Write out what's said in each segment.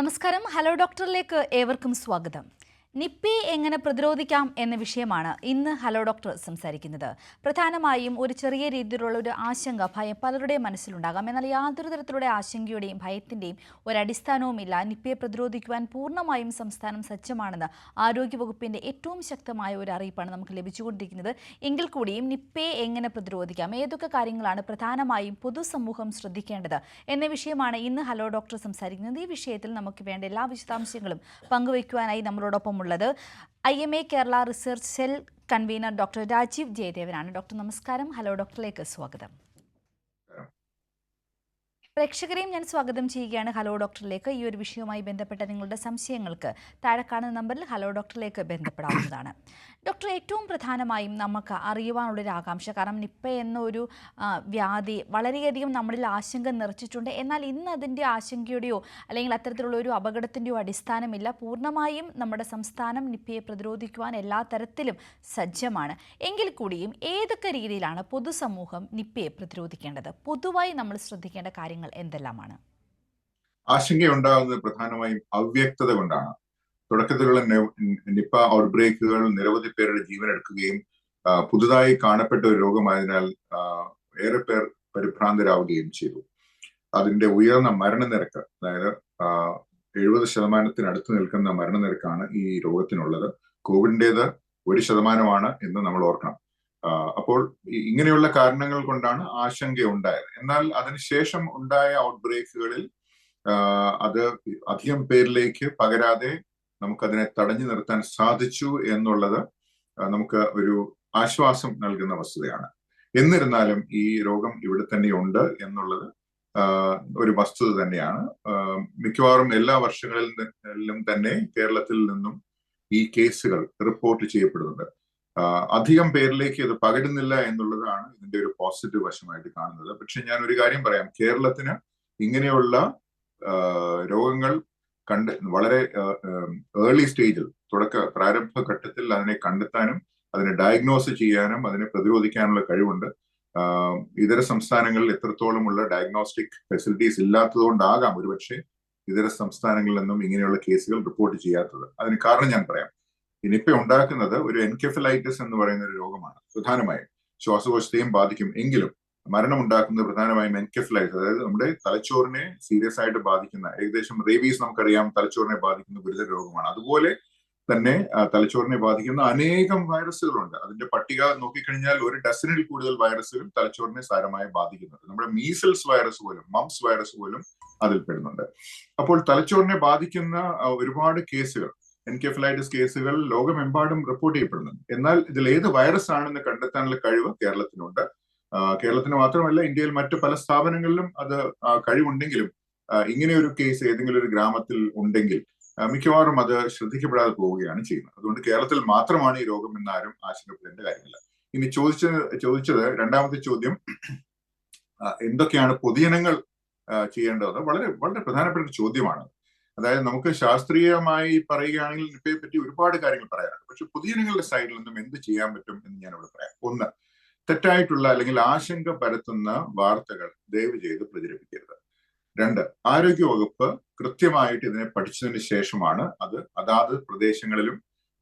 നമസ്കാരം. ഹലോ ഡോക്ടറിലേക്ക് ഏവർക്കും സ്വാഗതം. നിപ്പയെ എങ്ങനെ പ്രതിരോധിക്കാം എന്ന വിഷയമാണ് ഇന്ന് ഹലോ ഡോക്ടർ സംസാരിക്കുന്നത്. പ്രധാനമായും ഒരു ചെറിയ രീതിയിലുള്ള ഒരു ആശങ്ക, ഭയം പലരുടെയും മനസ്സിലുണ്ടാകാം. എന്നാൽ യാതൊരു തരത്തിലുള്ള ആശങ്കയുടെയും ഭയത്തിൻ്റെയും ഒരടിസ്ഥാനവുമില്ല. നിപ്പയെ പ്രതിരോധിക്കുവാൻ പൂർണ്ണമായും സംസ്ഥാനം സജ്ജമാണെന്ന് ആരോഗ്യവകുപ്പിൻ്റെ ഏറ്റവും ശക്തമായ ഒരു അറിയിപ്പാണ് നമുക്ക് ലഭിച്ചുകൊണ്ടിരിക്കുന്നത്. എങ്കിൽ കൂടിയും നിപ്പയെ എങ്ങനെ പ്രതിരോധിക്കാം, ഏതൊക്കെ കാര്യങ്ങളാണ് പ്രധാനമായും പൊതുസമൂഹം ശ്രദ്ധിക്കേണ്ടത് എന്ന വിഷയമാണ് ഇന്ന് ഹലോ ഡോക്ടർ സംസാരിക്കുന്നത്. ഈ വിഷയത്തിൽ നമുക്ക് വേണ്ട എല്ലാ വിശദാംശങ്ങളും പങ്കുവയ്ക്കുവാനായി നമ്മളോടൊപ്പം ഉള്ളത് IMA Kerala research cell convener doctor Rajeev ജയദേവനാണ്. ഡോക്ടർ നമസ്കാരം. ഹലോ ഡോക്ടറിലേക്ക് സ്വാഗതം. പ്രേക്ഷകരെയും ഞാൻ സ്വാഗതം ചെയ്യുകയാണ് ഹലോ ഡോക്ടറിലേക്ക്. ഈ ഒരു വിഷയവുമായി ബന്ധപ്പെട്ട നിങ്ങളുടെ സംശയങ്ങൾക്ക് താഴെ കാണുന്ന നമ്പറിൽ ഹലോ ഡോക്ടറിലേക്ക് ബന്ധപ്പെടാവുന്നതാണ്. ഡോക്ടർ, ഏറ്റവും പ്രധാനമായും നമുക്ക് അറിയുവാനുള്ളൊരു ആകാംക്ഷ, കാരണം നിപ്പ എന്നൊരു വ്യാധി വളരെയധികം നമ്മളിൽ ആശങ്ക നിറച്ചിട്ടുണ്ട്. എന്നാൽ ഇന്ന് അതിൻ്റെ ആശങ്കയുടെയോ അല്ലെങ്കിൽ അത്തരത്തിലുള്ള ഒരു അപകടത്തിൻ്റെയോ അടിസ്ഥാനമില്ല. പൂർണ്ണമായും നമ്മുടെ സംസ്ഥാനം നിപ്പയെ പ്രതിരോധിക്കുവാൻ എല്ലാ തരത്തിലും സജ്ജമാണ്. എങ്കിൽ കൂടിയും ഏതൊക്കെ രീതിയിലാണ് പൊതുസമൂഹം നിപ്പയെ പ്രതിരോധിക്കേണ്ടത്? പൊതുവായി നമ്മൾ ശ്രദ്ധിക്കേണ്ട കാര്യങ്ങൾ എന്തെല്ലാമാണ്? ആശങ്കയുണ്ടാകുന്നത് പ്രധാനമായും അവ്യക്തത കൊണ്ടാണ്. തുടക്കത്തിലുള്ള നിപ്പ ഔട്ട്ബ്രേക്കുകൾ നിരവധി പേരുടെ ജീവൻ എടുക്കുകയും പുതുതായി കാണപ്പെട്ട ഒരു രോഗമായതിനാൽ ഏറെ പേർ പരിഭ്രാന്തരാവുകയും ചെയ്തു. അതിന്റെ ഉയർന്ന മരണനിരക്ക്, അതായത് 70% അടുത്ത് നിൽക്കുന്ന മരണനിരക്കാണ് ഈ രോഗത്തിനുള്ളത്. കോവിഡിൻ്റെത് 1% എന്ന് നമ്മൾ ഓർക്കണം. അപ്പോൾ ഇങ്ങനെയുള്ള കാരണങ്ങൾ കൊണ്ടാണ് ആശങ്ക ഉണ്ടായത്. എന്നാൽ അതിനുശേഷം ഉണ്ടായ ഔട്ട്ബ്രേക്കുകളിൽ അത് അധികം പേരിലേക്ക് പകരാതെ നമുക്കതിനെ തടഞ്ഞു നിർത്താൻ സാധിച്ചു എന്നുള്ളത് നമുക്ക് ഒരു ആശ്വാസം നൽകുന്ന വസ്തുതയാണ്. എന്നിരുന്നാലും ഈ രോഗം ഇവിടെ തന്നെയുണ്ട് എന്നുള്ളത് ഒരു വസ്തുത തന്നെയാണ്. മിക്കവാറും എല്ലാ വർഷങ്ങളിലും തന്നെ കേരളത്തിൽ നിന്നും ഈ കേസുകൾ റിപ്പോർട്ട് ചെയ്യപ്പെടുന്നുണ്ട്. അധികം പേരിലേക്ക് ഇത് പകരുന്നില്ല എന്നുള്ളതാണ് ഇതിന്റെ ഒരു പോസിറ്റീവ് വശമായിട്ട് കാണുന്നത്. പക്ഷെ ഞാൻ ഒരു കാര്യം പറയാം, കേരളത്തിന് ഇങ്ങനെയുള്ള രോഗങ്ങൾ വളരെ ഏർലി സ്റ്റേജിൽ, പ്രാരംഭ ഘട്ടത്തിൽ അതിനെ കണ്ടെത്താനും അതിനെ ഡയഗ്നോസ് ചെയ്യാനും അതിനെ പ്രതിരോധിക്കാനുള്ള കഴിവുണ്ട്. ഇതര സംസ്ഥാനങ്ങളിൽ എത്രത്തോളമുള്ള ഡയഗ്നോസ്റ്റിക് ഫെസിലിറ്റീസ് ഇല്ലാത്തതുകൊണ്ടാകാം ഒരുപക്ഷെ ഇതര സംസ്ഥാനങ്ങളിൽ നിന്നും ഇങ്ങനെയുള്ള കേസുകൾ റിപ്പോർട്ട് ചെയ്യാത്തത്. അതിന് കാരണം ഞാൻ പറയാം. നിപ്പ ഉണ്ടാക്കുന്നത് ഒരു എൻകെഫലൈറ്റിസ് എന്ന് പറയുന്ന ഒരു രോഗമാണ്. പ്രധാനമായും ശ്വാസകോശത്തെയും ബാധിക്കും. എങ്കിലും മരണമുണ്ടാക്കുന്നത് പ്രധാനമായും എൻകെഫലൈറ്റിസ്, അതായത് നമ്മുടെ തലച്ചോറിനെ സീരിയസ് ആയിട്ട് ബാധിക്കുന്ന, ഏകദേശം റേബീസ് നമുക്കറിയാം തലച്ചോറിനെ ബാധിക്കുന്ന ഗുരുതര രോഗമാണ്. അതുപോലെ തന്നെ തലച്ചോറിനെ ബാധിക്കുന്ന അനേകം വൈറസുകളുണ്ട്. അതിന്റെ പട്ടിക നോക്കിക്കഴിഞ്ഞാൽ 1 ഡസനിൽ കൂടുതൽ വൈറസുകൾ തലച്ചോറിനെ സാരമായി ബാധിക്കുന്നുണ്ട്. നമ്മുടെ മീസിൽസ് വൈറസ് പോലും, മംസ് വൈറസ് പോലും അതിൽ പെടുന്നുണ്ട്. അപ്പോൾ തലച്ചോറിനെ ബാധിക്കുന്ന ഒരുപാട് കേസുകൾ, എൻകെഫലൈറ്റിസ് കേസുകൾ ലോകമെമ്പാടും റിപ്പോർട്ട് ചെയ്യപ്പെടുന്നുണ്ട്. എന്നാൽ ഇതിൽ ഏത് വൈറസ് ആണെന്ന് കണ്ടെത്താനുള്ള കഴിവ് കേരളത്തിനുണ്ട്. കേരളത്തിന് മാത്രമല്ല, ഇന്ത്യയിൽ മറ്റു പല സ്ഥാപനങ്ങളിലും അത് കഴിവുണ്ടെങ്കിലും ഇങ്ങനെ ഒരു കേസ് ഏതെങ്കിലും ഒരു ഗ്രാമത്തിൽ ഉണ്ടെങ്കിൽ മിക്കവാറും അത് ശ്രദ്ധിക്കപ്പെടാതെ പോവുകയാണ് ചെയ്യുന്നത്. അതുകൊണ്ട് കേരളത്തിൽ മാത്രമാണ് ഈ രോഗം എന്നാരും ആശങ്കപ്പെടേണ്ട കാര്യമില്ല. ഇനി ചോദിച്ചത് രണ്ടാമത്തെ ചോദ്യം, എന്തൊക്കെയാണ് പൊതുജനങ്ങൾ ചെയ്യേണ്ടത്? വളരെ വളരെ പ്രധാനപ്പെട്ട ഒരു ചോദ്യമാണ്. അതായത് നമുക്ക് ശാസ്ത്രീയമായി പറയുകയാണെങ്കിൽ നിപ്പയെ പറ്റി ഒരുപാട് കാര്യങ്ങൾ പറയാനുണ്ട്. പക്ഷെ പൊതുജനങ്ങളുടെ സൈഡിൽ നിന്നും എന്ത് ചെയ്യാൻ പറ്റും എന്ന് ഞാനിവിടെ പറയാം. ഒന്ന്, തെറ്റായിട്ടുള്ള അല്ലെങ്കിൽ ആശങ്ക പരത്തുന്ന വാർത്തകൾ ദയവ് ചെയ്ത് പ്രചരിപ്പിക്കരുത്. 2, ആരോഗ്യവകുപ്പ് കൃത്യമായിട്ട് ഇതിനെ പഠിച്ചതിന് ശേഷമാണ് അത് അതാത് പ്രദേശങ്ങളിലും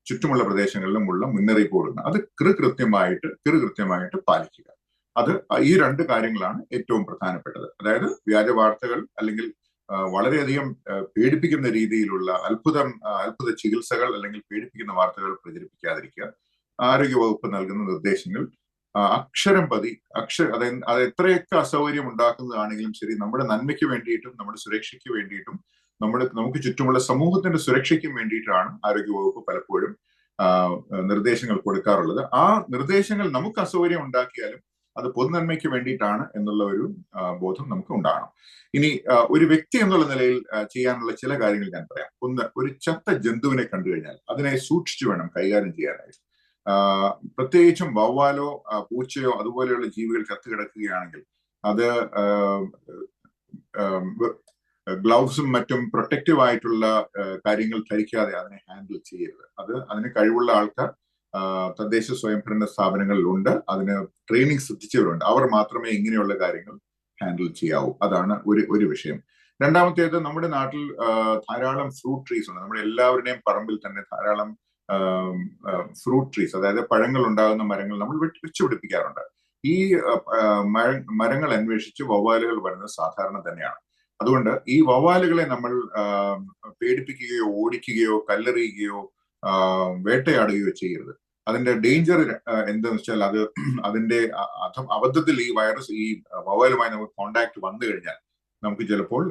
ചുറ്റുമുള്ള പ്രദേശങ്ങളിലും ഉള്ള മുന്നറിയിപ്പ് കൊടുക്കുന്നത്. അത് കൃത്യമായിട്ട് പാലിക്കുക. അത് ഈ 2 കാര്യങ്ങളാണ് ഏറ്റവും പ്രധാനപ്പെട്ടത്. അതായത് വ്യാജ വാർത്തകൾ അല്ലെങ്കിൽ വളരെയധികം പേടിപ്പിക്കുന്ന രീതിയിലുള്ള അത്ഭുത ചികിത്സകൾ അല്ലെങ്കിൽ പേടിപ്പിക്കുന്ന വാർത്തകൾ പ്രചരിപ്പിക്കാതിരിക്കുക. ആരോഗ്യവകുപ്പ് നൽകുന്ന നിർദ്ദേശങ്ങൾ അക്ഷരം പതി അത് എത്രയൊക്കെ അസൗകര്യം ഉണ്ടാക്കുന്നതാണെങ്കിലും ശരി, നമ്മുടെ നന്മയ്ക്ക് വേണ്ടിയിട്ടും നമ്മുടെ സുരക്ഷയ്ക്ക് വേണ്ടിയിട്ടും നമുക്ക് ചുറ്റുമുള്ള സമൂഹത്തിന്റെ സുരക്ഷയ്ക്കും വേണ്ടിയിട്ടാണ് ആരോഗ്യവകുപ്പ് പലപ്പോഴും നിർദ്ദേശങ്ങൾ കൊടുക്കാറുള്ളത്. ആ നിർദ്ദേശങ്ങൾ നമുക്ക് അസൗകര്യം ഉണ്ടാക്കിയാലും അത് പൊതുനന്മയ്ക്ക് വേണ്ടിയിട്ടാണ് എന്നുള്ള ഒരു ബോധം നമുക്ക് ഉണ്ടാകണം. ഇനി ഒരു വ്യക്തി എന്നുള്ള നിലയിൽ ചെയ്യാനുള്ള ചില കാര്യങ്ങൾ ഞാൻ പറയാം. ഒന്ന്, ഒരു ചത്ത ജന്തുവിനെ കണ്ടു കഴിഞ്ഞാൽ അതിനെ സൂക്ഷിച്ചു വേണം കൈകാര്യം ചെയ്യാനായിട്ട്. പ്രത്യേകിച്ചും വവ്വാലോ പൂച്ചയോ അതുപോലെയുള്ള ജീവികൾ ചത്തുകിടക്കുകയാണെങ്കിൽ അത് ഗ്ലൗസും മറ്റും പ്രൊട്ടക്റ്റീവ് ആയിട്ടുള്ള കാര്യങ്ങൾ ധരിക്കാതെ അതിനെ ഹാൻഡിൽ ചെയ്യരുത്. അതിന് കഴിവുള്ള ആൾക്കാർ തദ്ദേശ സ്വയംഭരണ സ്ഥാപനങ്ങളിലുണ്ട്, അതിന് ട്രെയിനിങ് ശ്രദ്ധിച്ചവരുണ്ട്. അവർ മാത്രമേ ഇങ്ങനെയുള്ള കാര്യങ്ങൾ ഹാൻഡിൽ ചെയ്യാവൂ. അതാണ് ഒരു വിഷയം. രണ്ടാമത്തേത്, നമ്മുടെ നാട്ടിൽ ധാരാളം ഫ്രൂട്ട് ട്രീസ് ഉണ്ട്. നമ്മുടെ എല്ലാവരുടെയും പറമ്പിൽ തന്നെ ധാരാളം ഫ്രൂട്ട് ട്രീസ്, അതായത് പഴങ്ങൾ ഉണ്ടാകുന്ന മരങ്ങൾ നമ്മൾ വെച്ചുപിടിപ്പിക്കാറുണ്ട്. ഈ മരങ്ങൾ അന്വേഷിച്ച് വവ്വാലുകൾ വരുന്നത് സാധാരണ തന്നെയാണ്. അതുകൊണ്ട് ഈ വവ്വാലുകളെ നമ്മൾ പേടിപ്പിക്കുകയോ ഓടിക്കുകയോ കല്ലെറിയുകയോ വേട്ടയാടുകയോ ചെയ്യരുത്. അതിന്റെ ഡേഞ്ചർ എന്താന്ന് വെച്ചാൽ അതിന്റെ അബദ്ധത്തിൽ ഈ വൈറസ് ഈ വവ്വാലുമായി നമുക്ക് കോണ്ടാക്ട് വന്നു കഴിഞ്ഞാൽ നമുക്ക് ചിലപ്പോൾ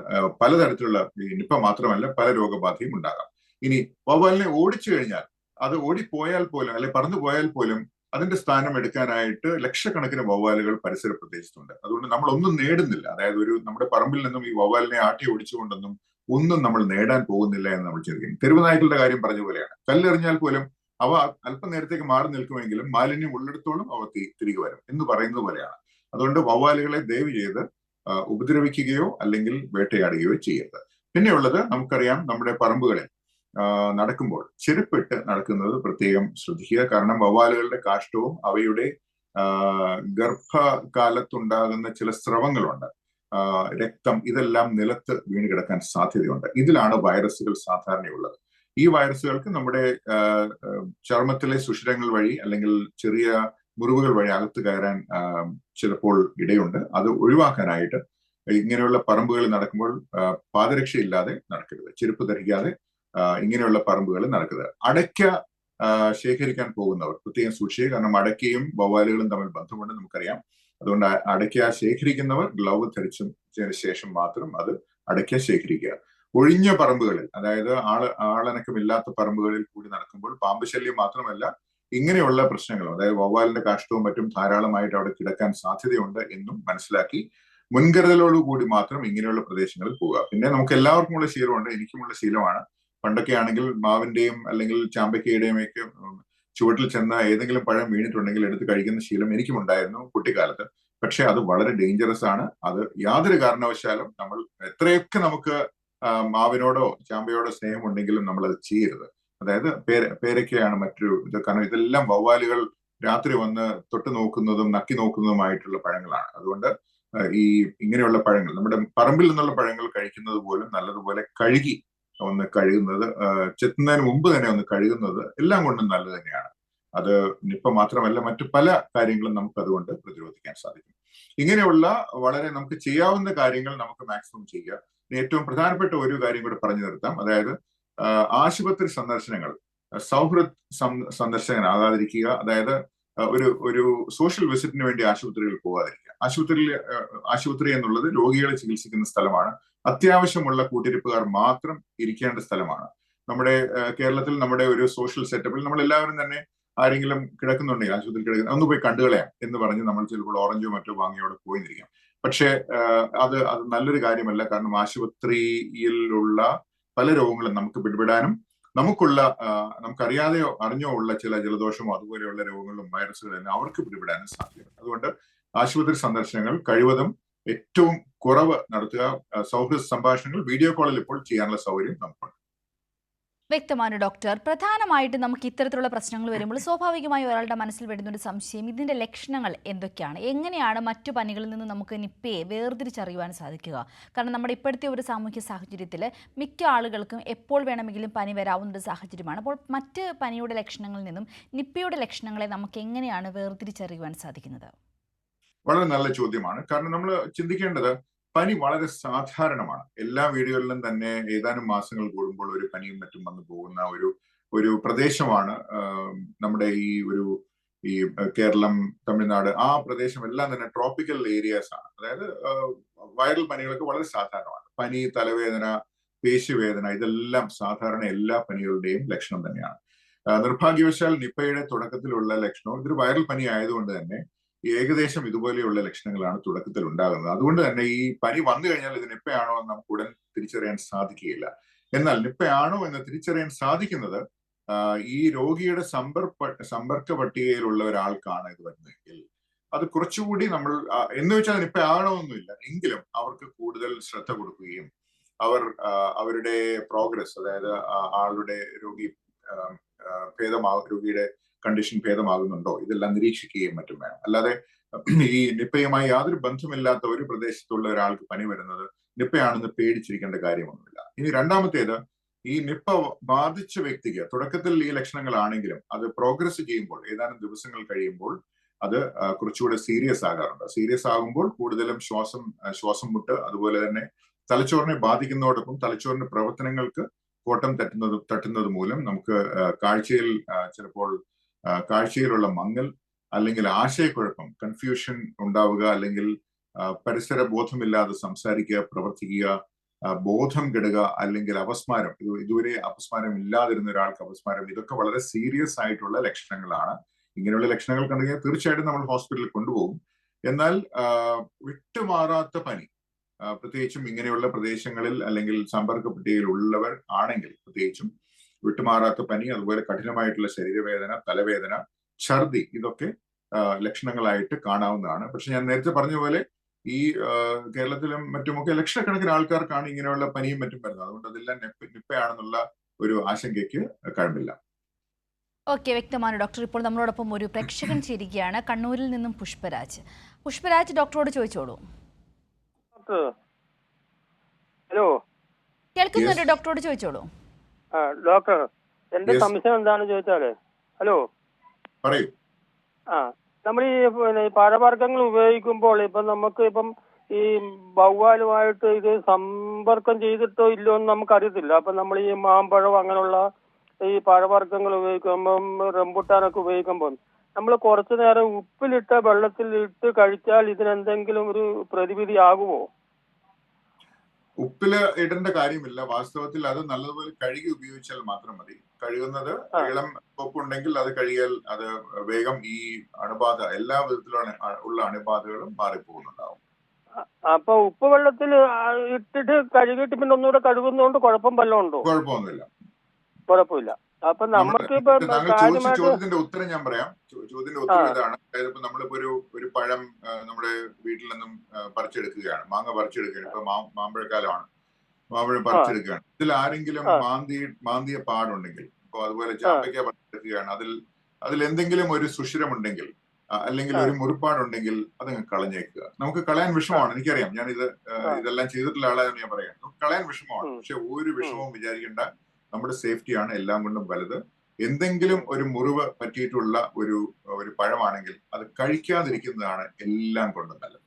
പലതരത്തിലുള്ള നിപ്പ മാത്രമല്ല പല രോഗബാധയും ഉണ്ടാകാം. ഇനി വവ്വാലിനെ ഓടിച്ചു കഴിഞ്ഞാൽ, അത് ഓടിപ്പോയാൽ പോലും അല്ലെ പറന്നു പോയാൽ പോലും അതിന്റെ സ്ഥാനം എടുക്കാനായിട്ട് ലക്ഷക്കണക്കിന് വവ്വാലുകൾ പരിസര പ്രദേശത്തുണ്ട്. അതുകൊണ്ട് നമ്മൾ ഒന്നും നേടുന്നില്ല. അതായത് നമ്മുടെ പറമ്പിൽ നിന്നും ഈ വവ്വാലിനെ ആട്ടി ഓടിച്ചുകൊണ്ടൊന്നും ഒന്നും നമ്മൾ നേടാൻ പോകുന്നില്ല എന്ന് നമ്മൾ ചിന്തിക്കും. തെരുവ് നായ്ക്കളുടെ കാര്യം പറഞ്ഞ പോലെയാണ്. കല്ലെറിഞ്ഞാൽ പോലും അവ അല്പം നേരത്തേക്ക് മാറി നിൽക്കുമെങ്കിലും മാലിന്യം ഉള്ളിടത്തോളം അവ തിരികെ വരും എന്ന് പറയുന്നത് പോലെയാണ്. അതുകൊണ്ട് വവ്വാലുകളെ ദയവ് ചെയ്ത് ഉപദ്രവിക്കുകയോ അല്ലെങ്കിൽ വേട്ടയാടുകയോ ചെയ്യരുത്. പിന്നെയുള്ളത്, നമുക്കറിയാം, നമ്മുടെ പറമ്പുകളിൽ നടക്കുമ്പോൾ ചെരുപ്പിട്ട് നടക്കുന്നത് പ്രത്യേകം ശ്രദ്ധിക്കുക. കാരണം വവ്വാലുകളുടെ കാഷ്ടവും അവയുടെ ഗർഭകാലത്തുണ്ടാകുന്ന ചില സ്രവങ്ങളുണ്ട്, രക്തം, ഇതെല്ലാം നിലത്ത് വീണ് കിടക്കാൻ സാധ്യതയുണ്ട്. ഇതിലാണ് വൈറസുകൾ സാധാരണയുള്ളത്. ഈ വൈറസുകൾക്ക് നമ്മുടെ ചർമ്മത്തിലെ സുഷിരങ്ങൾ വഴി അല്ലെങ്കിൽ ചെറിയ മുറിവുകൾ വഴി അകത്ത് കയറാൻ ചിലപ്പോൾ ഇടയുണ്ട്. അത് ഒഴിവാക്കാനായിട്ട് ഇങ്ങനെയുള്ള പറമ്പുകളിൽ നടക്കുമ്പോൾ പാദരക്ഷയില്ലാതെ നടക്കരുത്, ചെരുപ്പ് ധരിക്കാതെ ഇങ്ങനെയുള്ള പറമ്പുകളിൽ നടക്കരുത്. അടയ്ക്ക ശേഖരിക്കാൻ പോകുന്നവർ പ്രത്യേകം സൂക്ഷിക്കുക. കാരണം അടയ്ക്കയും വവ്വാലുകളും തമ്മിൽ ബന്ധമുണ്ട്, നമുക്കറിയാം. അതുകൊണ്ട് അടയ്ക്ക ശേഖരിക്കുന്നവർ ഗ്ലൗവ് ധരിച്ചതിന് ശേഷം മാത്രം അത് അടയ്ക്ക ശേഖരിക്കുക. ഒഴിഞ്ഞ പറമ്പുകളിൽ, അതായത് ആളനക്കമില്ലാത്ത പറമ്പുകളിൽ കൂടി നടക്കുമ്പോൾ പാമ്പ് ശല്യം മാത്രമല്ല ഇങ്ങനെയുള്ള പ്രശ്നങ്ങളും, അതായത് വവ്വാലിന്റെ കാഷ്ടവും മറ്റും ധാരാളമായിട്ട് അവിടെ കിടക്കാൻ സാധ്യതയുണ്ട് എന്നും മനസ്സിലാക്കി മുൻകരുതലോടുകൂടി മാത്രം ഇങ്ങനെയുള്ള പ്രദേശങ്ങളിൽ പോവുക. പിന്നെ നമുക്ക് എല്ലാവർക്കും ഉള്ള ശീലമുണ്ട്, എനിക്കുമുള്ള ശീലമാണ്. പണ്ടൊക്കെ ആണെങ്കിൽ മാവിന്റെയും അല്ലെങ്കിൽ ചാമ്പക്കയുടെയും ഒക്കെ ചുവട്ടിൽ ചെന്ന ഏതെങ്കിലും പഴം വീണിട്ടുണ്ടെങ്കിൽ എടുത്ത് കഴിക്കുന്ന ശീലം എനിക്കും ഉണ്ടായിരുന്നു കുട്ടിക്കാലത്ത്. പക്ഷെ അത് വളരെ ഡേഞ്ചറസ് ആണ്. അത് യാതൊരു കാരണവശാലും നമ്മൾ എത്രയൊക്കെ നമുക്ക് മാവിനോടോ ചാമ്പയോടോ സ്നേഹമുണ്ടെങ്കിലും നമ്മൾ അത് ചെയ്യരുത്. അതായത് പേരയ്ക്കയാണ് മറ്റൊരു ഇത്. കാരണം ഇതെല്ലാം വവ്വാലുകൾ രാത്രി വന്ന് തൊട്ട് നോക്കുന്നതും നക്കി നോക്കുന്നതുമായിട്ടുള്ള പഴങ്ങളാണ്. അതുകൊണ്ട് ഇങ്ങനെയുള്ള പഴങ്ങൾ, നമ്മുടെ പറമ്പിൽ നിന്നുള്ള പഴങ്ങൾ കഴിക്കുന്നത് പോലും നല്ലതുപോലെ കഴുകി ഒന്ന് കഴുകുന്നത്, ചെത്തുന്നതിന് മുമ്പ് തന്നെ ഒന്ന് കഴുകുന്നത് എല്ലാം കൊണ്ടും നല്ലത് തന്നെയാണ്. അത് നിപ്പ മാത്രമല്ല മറ്റു പല കാര്യങ്ങളും നമുക്ക് അതുകൊണ്ട് പ്രതിരോധിക്കാൻ സാധിക്കും. ഇങ്ങനെയുള്ള വളരെ നമുക്ക് ചെയ്യാവുന്ന കാര്യങ്ങൾ നമുക്ക് മാക്സിമം ചെയ്യുക. ഏറ്റവും പ്രധാനപ്പെട്ട ഒരു കാര്യം കൂടെ പറഞ്ഞു നിർത്താം. അതായത് ആശുപത്രി സന്ദർശനങ്ങൾ സൗഹൃദ സന്ദർശകനാകാതിരിക്കുക. അതായത് ഒരു സോഷ്യൽ വിസിറ്റിന് വേണ്ടി ആശുപത്രികളിൽ പോകാതിരിക്കുക. ആശുപത്രി എന്നുള്ളത് രോഗികളെ ചികിത്സിക്കുന്ന സ്ഥലമാണ്. അത്യാവശ്യമുള്ള കൂട്ടിരിപ്പുകാർ മാത്രം ഇരിക്കേണ്ട സ്ഥലമാണ്. നമ്മുടെ കേരളത്തിൽ നമ്മുടെ ഒരു സോഷ്യൽ സെറ്റപ്പിൽ നമ്മൾ എല്ലാവരും തന്നെ ആരെങ്കിലും കിടക്കുന്നുണ്ടെങ്കിൽ ആശുപത്രിയിൽ കിടക്കുന്ന ഒന്ന് പോയി കണ്ടുകളയാം എന്ന് പറഞ്ഞ് നമ്മൾ ചിലപ്പോൾ ഓറഞ്ചോ മറ്റോ വാങ്ങിയോടെ പോയിരിക്കാം. പക്ഷെ അത് നല്ലൊരു കാര്യമല്ല. കാരണം ആശുപത്രിയിലുള്ള പല രോഗങ്ങളും നമുക്ക് പിടിപെടാനും നമുക്കറിയാതെയോ അറിഞ്ഞോ ഉള്ള ചില ജലദോഷമോ അതുപോലെയുള്ള രോഗങ്ങളും വൈറസുകളെല്ലാം അവർക്ക് പിടിപെടാനും സാധ്യതയുണ്ട്. അതുകൊണ്ട് ആശുപത്രി സന്ദർശനങ്ങൾ കഴിവതും ഏറ്റവും കുറവ് നടത്തുക. സൗഹൃദ സംഭാഷണങ്ങൾ വീഡിയോ കോളിൽ ഇപ്പോൾ ചെയ്യാനുള്ള സൗകര്യം നമുക്കുണ്ട്. വ്യക്തമാണ് ഡോക്ടർ. പ്രധാനമായിട്ട് നമുക്ക് ഇത്തരത്തിലുള്ള പ്രശ്നങ്ങൾ വരുമ്പോൾ സ്വാഭാവികമായി ഒരാളുടെ മനസ്സിൽ വരുന്നൊരു സംശയം, ഇതിൻ്റെ ലക്ഷണങ്ങൾ എന്തൊക്കെയാണ്, എങ്ങനെയാണ് മറ്റു പനികളിൽ നിന്ന് നമുക്ക് നിപ്പയെ വേർതിരിച്ചറിയുവാൻ സാധിക്കുക? കാരണം നമ്മുടെ ഇപ്പോഴത്തെ ഒരു സാമൂഹ്യ സാഹചര്യത്തിൽ മിക്ക ആളുകൾക്കും എപ്പോൾ വേണമെങ്കിലും പനി വരാവുന്നൊരു സാഹചര്യമാണ്. അപ്പോൾ മറ്റ് പനിയുടെ ലക്ഷണങ്ങളിൽ നിന്നും നിപ്പയുടെ ലക്ഷണങ്ങളെ നമുക്ക് എങ്ങനെയാണ് വേർതിരിച്ചറിയുവാൻ സാധിക്കുന്നത്? വളരെ നല്ല ചോദ്യമാണ്. കാരണം നമ്മൾ ചിന്തിക്കേണ്ടത്, പനി വളരെ സാധാരണമാണ്. എല്ലാ വീടുകളിലും തന്നെ ഏതാനും മാസങ്ങൾ കൂടുമ്പോൾ ഒരു പനിയും മറ്റും വന്നു പോകുന്ന ഒരു പ്രദേശമാണ് നമ്മുടെ ഈ കേരളം, തമിഴ്നാട്, ആ പ്രദേശം എല്ലാം തന്നെ ട്രോപ്പിക്കൽ ഏരിയാസ് ആണ്. അതായത് വൈറൽ പനികളൊക്കെ വളരെ സാധാരണമാണ്. പനി, തലവേദന, പേശിവേദന, ഇതെല്ലാം സാധാരണ എല്ലാ പനികളുടെയും ലക്ഷണം തന്നെയാണ്. നിർഭാഗ്യവശാൽ നിപ്പയുടെ തുടക്കത്തിലുള്ള ലക്ഷണവും ഇതൊരു വൈറൽ പനി ആയതുകൊണ്ട് തന്നെ ഏകദേശം ഇതുപോലെയുള്ള ലക്ഷണങ്ങളാണ് തുടക്കത്തിൽ ഉണ്ടാകുന്നത്. അതുകൊണ്ട് തന്നെ ഈ പനി വന്നു കഴിഞ്ഞാൽ ഇത് നിപ്പയാണോ എന്ന് നമുക്ക് ഉടൻ തിരിച്ചറിയാൻ സാധിക്കുകയില്ല. എന്നാൽ നിപ്പയാണോ എന്ന് തിരിച്ചറിയാൻ സാധിക്കുന്നത് ഈ രോഗിയുടെ സമ്പർക്ക പട്ടികയിലുള്ള ഒരാൾക്കാണ് ഇത് വരുന്നതെങ്കിൽ അത് കുറച്ചുകൂടി നമ്മൾ എന്ന് വെച്ചാൽ നിപ്പയാണോ ഒന്നുമില്ല എങ്കിലും അവർക്ക് കൂടുതൽ ശ്രദ്ധ കൊടുക്കുകയും അവരുടെ പ്രോഗ്രസ്, അതായത് ആളുടെ രോഗിയുടെ കണ്ടീഷൻ ഭേദമാകുന്നുണ്ടോ ഇതെല്ലാം നിരീക്ഷിക്കുകയും മറ്റും വേണം. അല്ലാതെ ഈ നിപ്പയുമായി യാതൊരു ബന്ധമില്ലാത്ത ഒരു പ്രദേശത്തുള്ള ഒരാൾക്ക് പനി വരുന്നത് നിപ്പയാണെന്ന് പേടിച്ചിരിക്കേണ്ട കാര്യമൊന്നുമില്ല. ഇനി രണ്ടാമത്തേത്, ഈ നിപ്പ ബാധിച്ച വ്യക്തിക്ക് തുടക്കത്തിൽ ഈ ലക്ഷണങ്ങളാണെങ്കിലും അത് പ്രോഗ്രസ് ചെയ്യുമ്പോൾ, ഏതാനും ദിവസങ്ങൾ കഴിയുമ്പോൾ അത് കുറച്ചുകൂടെ സീരിയസ് ആകാറുണ്ട്. സീരിയസ് ആകുമ്പോൾ കൂടുതലും ശ്വാസം മുട്ട്, അതുപോലെ തന്നെ തലച്ചോറിനെ ബാധിക്കുന്നതോടൊപ്പം തലച്ചോറിന്റെ പ്രവർത്തനങ്ങൾക്ക് കോട്ടം തട്ടുന്നത് മൂലം നമുക്ക് ചിലപ്പോൾ കാഴ്ചയിലുള്ള മങ്ങൽ, അല്ലെങ്കിൽ ആശയക്കുഴപ്പം, കൺഫ്യൂഷൻ ഉണ്ടാവുക, അല്ലെങ്കിൽ പരിസര ബോധമില്ലാതെ സംസാരിക്കുക, പ്രവർത്തിക്കുക, ബോധം കെടുക, അല്ലെങ്കിൽ അപസ്മാരം, ഇതുവരെ അപസ്മാരം ഇല്ലാതിരുന്ന ഒരാൾക്ക് അപസ്മാരം, ഇതൊക്കെ വളരെ സീരിയസ് ആയിട്ടുള്ള ലക്ഷണങ്ങളാണ്. ഇങ്ങനെയുള്ള ലക്ഷണങ്ങൾ കണ്ടുകഴിഞ്ഞാൽ തീർച്ചയായിട്ടും നമ്മൾ ഹോസ്പിറ്റലിൽ കൊണ്ടുപോകും. എന്നാൽ വിട്ടുമാറാത്ത പനി, പ്രത്യേകിച്ചും ഇങ്ങനെയുള്ള പ്രദേശങ്ങളിൽ അല്ലെങ്കിൽ സമ്പർക്ക പട്ടികയിൽ ഉള്ളവർ ആണെങ്കിൽ പ്രത്യേകിച്ചും വിട്ടുമാറാത്ത പനി, അതുപോലെ കഠിനമായിട്ടുള്ള ശരീരവേദന, തലവേദന, ഛർദി, ഇതൊക്കെ ലക്ഷണങ്ങളായിട്ട് കാണാവുന്നതാണ്. പക്ഷെ ഞാൻ നേരത്തെ പറഞ്ഞ പോലെ ഈ കേരളത്തിലും മറ്റുമൊക്കെ ലക്ഷക്കണക്കിന് ആൾക്കാർക്കാണ് ഇങ്ങനെയുള്ള പനിയും മറ്റും വരുന്നത്. അതുകൊണ്ട് അതെല്ലാം നിപ്പയാണെന്നുള്ള ഒരു ആശങ്കയ്ക്ക് കാര്യമില്ല. ഓക്കെ, വ്യക്തമാണ് ഡോക്ടർ. ഇപ്പോൾ നമ്മളോടൊപ്പം ഒരു പ്രേക്ഷകൻ ചേരുകയാണ്, കണ്ണൂരിൽ നിന്നും പുഷ്പരാജ് ഡോക്ടറോട് ചോദിച്ചോളൂ. ഹലോ, കേൾക്കുന്നുണ്ട്, ഡോക്ടറോട് ചോദിച്ചോളൂ. ഡോക്ടർ, എന്റെ സംശയം എന്താണെന്ന് ചോദിച്ചാല്, ഹലോ പറയൂ. നമ്മൾ ഈ പഴവർഗ്ഗങ്ങൾ ഉപയോഗിക്കുമ്പോൾ ഇപ്പം ഈ വവ്വാലുമായിട്ട് ഇത് സമ്പർക്കം ചെയ്തിട്ടോ ഇല്ലോ എന്ന് നമുക്കറിയത്തില്ല. അപ്പൊ നമ്മൾ ഈ മാമ്പഴം അങ്ങനെയുള്ള ഈ പഴവർഗ്ഗങ്ങൾ ഉപയോഗിക്കുമ്പം, റംബുട്ടാനൊക്കെ ഉപയോഗിക്കുമ്പോൾ നമ്മൾ കുറച്ചു നേരം ഉപ്പിലിട്ട വെള്ളത്തിൽ ഇട്ട് കഴിച്ചാൽ ഇതിനെന്തെങ്കിലും ഒരു പ്രതിവിധി ആകുമോ? ഉപ്പില് ഇടേണ്ട കാര്യമില്ല. വാസ്തവത്തിൽ അത് നല്ലതുപോലെ കഴുകി ഉപയോഗിച്ചാൽ മാത്രം മതി. കഴുകുന്നത് ഇളം ഉപ്പുണ്ടെങ്കിൽ അത് കഴുകിയാൽ അത് വേഗം ഈ അണുബാധ, എല്ലാ വിധത്തിലുള്ള ഉള്ള അണുബാധകളും മാറിപ്പോകുന്നുണ്ടാവും. അപ്പൊ ഉപ്പ് വെള്ളത്തിൽ ഇട്ടിട്ട് കഴുകിയിട്ട് പിന്നെ ഒന്നുകൂടെ കഴുകുന്നതുകൊണ്ട് കുഴപ്പം വല്ലതും ഉണ്ടോ? കുഴപ്പമൊന്നുമില്ല. കുഴപ്പമില്ല. അപ്പൊ നമുക്ക് ചോദ്യത്തിന്റെ ഉത്തരം ഞാൻ പറയാം. ചോദ്യത്തിന്റെ ഉത്തരം ഇതാണ്. അതായത് ഇപ്പൊ നമ്മളിപ്പോ ഒരു പഴം നമ്മുടെ വീട്ടിൽ നിന്നും പറിച്ചെടുക്കുകയാണ്, മാങ്ങ പറിച്ചെടുക്കുകയാണ്. ഇപ്പൊ മാമ്പഴക്കാലമാണ്, മാമ്പഴം പറിച്ചെടുക്കുകയാണ്. ഇതിൽ ആരെങ്കിലും മാന്തിയ പാടുണ്ടെങ്കിൽ, ഇപ്പൊ അതുപോലെ ചാമ്പയ്ക്ക പറിച്ചെടുക്കുകയാണ്, അതിൽ എന്തെങ്കിലും ഒരു സുഷിരമുണ്ടെങ്കിൽ അല്ലെങ്കിൽ ഒരു മുറിപ്പാടുണ്ടെങ്കിൽ അതങ്ങ് കളഞ്ഞേക്കുക. നമുക്ക് കളയാൻ വിഷമമാണ്, എനിക്കറിയാം. ഞാൻ ഇതെല്ലാം ചെയ്തിട്ടുള്ള ആളാണെന്ന് ഞാൻ പറയാം. നമുക്ക് കളയാൻ വിഷമമാണ്, പക്ഷെ ഒരു വിഷമവും വിചാരിക്കേണ്ട. നമ്മുടെ സേഫ്റ്റിയാണ് എല്ലാം കൊണ്ടും വലുത്. എന്തെങ്കിലും ഒരു മുറിവ് പറ്റിയിട്ടുള്ള ഒരു പഴമാണെങ്കിൽ അത് കഴിക്കാതിരിക്കുന്നതാണ് എല്ലാം കൊണ്ടും നല്ലത്.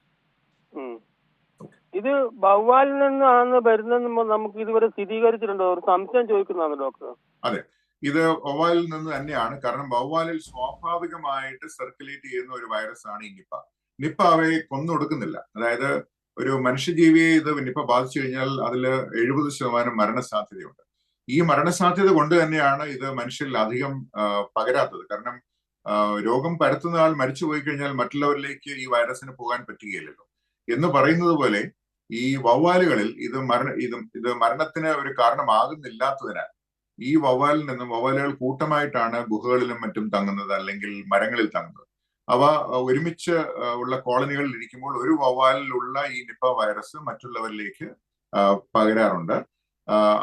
ഇത് വവ്വാലിൽ നിന്നാണ് വരുന്നത് നമുക്ക് ഇതുവരെ സ്ഥിരീകരിച്ചിട്ടുണ്ടോ? ഒരു സംശയം ചോദിക്കുന്നതാണ് ഡോക്ടർ. അതെ, ഇത് വവ്വാലിൽ നിന്ന് തന്നെയാണ്. കാരണം വവ്വാലിൽ സ്വാഭാവികമായിട്ട് സർക്കുലേറ്റ് ചെയ്യുന്ന ഒരു വൈറസ് ആണ് ഈ നിപ്പ. നിപ്പ അവയെ കൊന്നൊടുക്കുന്നില്ല. അതായത് ഒരു മനുഷ്യജീവിയെ ഇത് നിപ്പ ബാധിച്ചു കഴിഞ്ഞാൽ അതിൽ 70% മരണസാധ്യതയുണ്ട്. ഈ മരണസാധ്യത കൊണ്ട് തന്നെയാണ് ഇത് മനുഷ്യരിൽ അധികം പകരാത്തത്. കാരണം രോഗം പരത്തുന്ന ആൾ മരിച്ചു പോയി കഴിഞ്ഞാൽ മറ്റുള്ളവരിലേക്ക് ഈ വൈറസിന് പോകാൻ പറ്റുകയില്ലല്ലോ. എന്ന് പറയുന്നത് പോലെ ഈ വവ്വാലുകളിൽ ഇത് മരണത്തിന് ഒരു കാരണമാകുന്നില്ലാത്തതിനാൽ ഈ വവ്വാലുകൾ കൂട്ടമായിട്ടാണ് ഗുഹകളിലും മറ്റും തങ്ങുന്നത്, അല്ലെങ്കിൽ മരങ്ങളിൽ തങ്ങുന്നത്. അവ ഒരുമിച്ച് ഉള്ള കോളനികളിൽ ഇരിക്കുമ്പോൾ ഒരു വവ്വാലിലുള്ള ഈ നിപ്പ വൈറസ് മറ്റുള്ളവരിലേക്ക് പകരാറുണ്ട്.